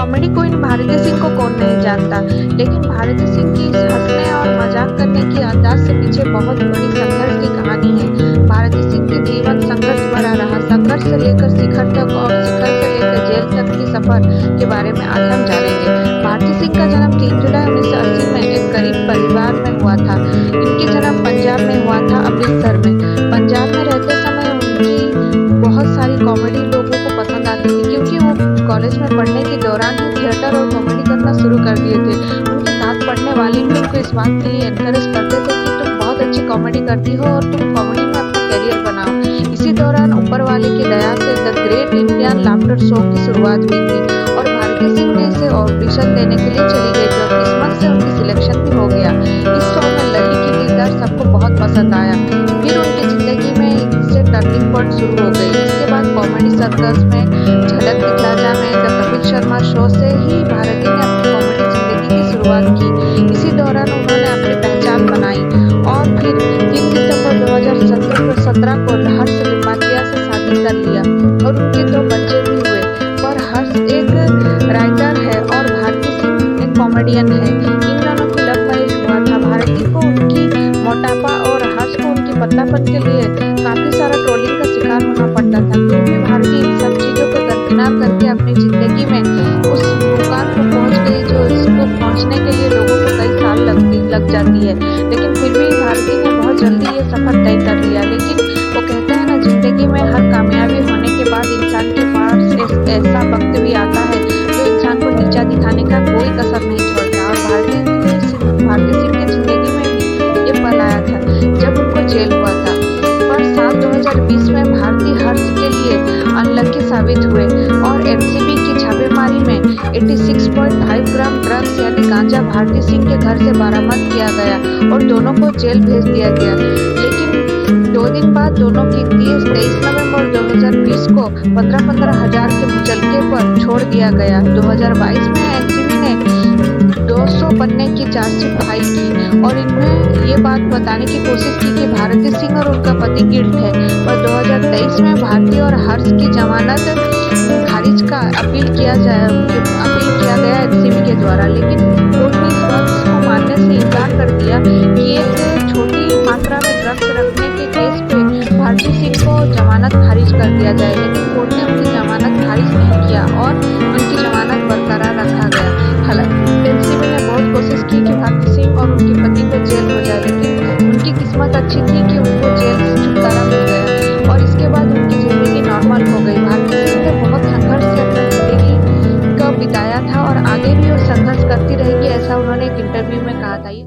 Comedy queen Bharti Singh को कौन नहीं जानता, लेकिन भारती सिंह की इस हंसने और मजाक करने की अंदाज से पीछे बहुत बड़ी संघर्ष की कहानी है। भारती सिंह की जीवन संघर्ष भरा रहा, संघर्ष से लेकर शिखर तक और शिखर से लेकर जेल तक की सफर के बारे में आज हम जानेंगे। भारती सिंह का जन्म 3 जुलाई 1980 में एक गरीब परिवार में हुआ था। इनकी जन्म पंजाब में हुआ था, अमृतसर में। पंजाब में रहते समय उनकी बहुत सारी कॉमेडी लोगों को पसंद आती थी, क्योंकि वो कॉलेज में पढ़ने के दौरान ही थिएटर और कॉमेडी करना शुरू कर दिए थे। उनके साथ पढ़ने वाले भी उनको इस बात के लिए एनकरेज करते थे कि तुम बहुत अच्छी कॉमेडी करती हो और तुम कॉमेडी में अपना करियर बनाओ। इसी दौरान ऊपर वाले की दया से the great Indian laughter show की शुरुआत हुई थी और भारती सिंह ने इसे ऑडिशन देने के लिए चली गई थी और किस्मत से उनकी सिलेक्शन भी हो गया। इस शो में लली की किरदार सबको बहुत पसंद आया। फिर उनकी जिंदगी में इससे टर्निंग पॉइंट शुरू हो गई। इसके बाद कॉमेडी सर्कस में, झलक दिखला जा में, द कपिल शर्मा शो से ही भारती ने अपनी कॉमेडी जिंदगी की शुरुआत की। इसी दौरान उन्होंने अपनी पहचान बनाई और फिर 3 दिसंबर 2017 को हर्ष लिम्बाचिया से शादी कर लिया और उनके 2 बच्चे भी हुए। पर हर्ष एक राइटर है और भारती सिंह एक कॉमेडियन है। इन दोनों की लव मैरिज हुआ था। भारती को उनकी मोटापा और हर्ष को उनके पतलापन के लिए काफी सारा ट्रोलिंग का शिकार होना पड़ता था। फिर भी भारती इन सब चीजों को दरकिनार करके अपनी जिंदगी में उस मुकाम को पहुंच गई जो इसको पहुंचने के लिए लोगों को कई साल लग जाती है। लेकिन फिर भी भारती ने बहुत जल्दी ये सफर तय कर लिया। लेकिन वो कहते हैं ना, जिंदगी में हर कामयाबी होने के बाद इंसान के पास ऐसा वक्त भी आता है जो इंसान को नीचा दिखाने का कोई कसर नहीं छोड़ता। और भारती सिंह की जिंदगी में भी ये पल आया था जब उनको जेल हुआ था। पर साल 2020 में भारती हर्ष के लिए अनलकी साबित हुए और एनसीबी की छापेमारी में 86.5 ग्राम ड्रग्स यानी गांजा भारती सिंह के घर से बरामद किया गया और दोनों को जेल भेज दिया गया। लेकिन 2 दिन बाद दोनों की 23 नवंबर 2020 को 15-15 हजार के मुचलके पर छोड़ दिया गया। 2022 में एनसीबी ने 200 पन्ने की चार्जशीट फाइल की और इनमें ये बात बताने की कोशिश की कि भारती सिंह और उनका पति गिल्ट है। पर 2023 में भारती और हर्ष की जमानत खारिज का अपील किया गया एनसीबी के द्वारा। लेकिन कोर्ट ने इस बात को मानने से इनकार कर दिया कि एक छोटी मात्रा में ड्रग्स रखने के केस पे भारती सिंह को जमानत खारिज कर दिया जाए। लेकिन कोर्ट ने उनकी जमानत खारिज नहीं किया और उनकी जमानत बरकरार रखा गया। हालांकि एनसीबी ने बहुत कोशिश की कि भारती सिंह और उनके पति को जेल हो जाए, लेकिन उनकी किस्मत अच्छी थी कि उनको जेल से छुटकारा मिल गया और इसके बाद उनकी जिंदगी नॉर्मल हो गई। भारती सिंह ने बहुत संघर्ष से अपनी जिंदगी को बिताया था और आगे भी वो संघर्ष करती रहेगी, ऐसा उन्होंने एक इंटरव्यू में कहा था।